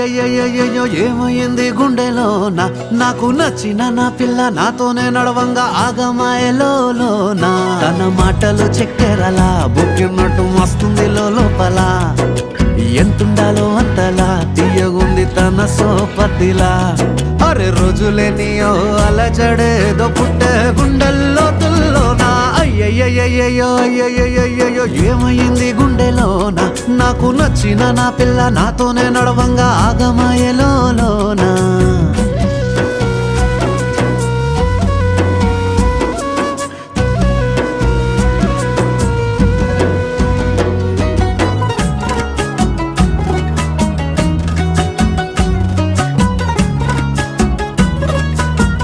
అయ్యయ్యయ్యయ్యో ఏమైంది గుండెలోన నాకు నచ్చిన నా పిల్ల నాతోనే నడవంగా ఆగమాయలోనా తన మాటలు చక్కెరలా బుక్కినట్టు మస్తుంది లోపల ఎంతుండాలో అంతలా తీయగుంది తన సోపతిలా అరే రోజులేనియో అలజడేదో పుట్టే గుండెల్లో తుల్లోనా అయ్యయ్యయ్యయ్యో అయ్యయ్యయ్యయ్యో ఏమైంది గుండెలోన నాకు నచ్చిన నా పిల్ల నాతోనే నడవంగా ఆగమాయలోనా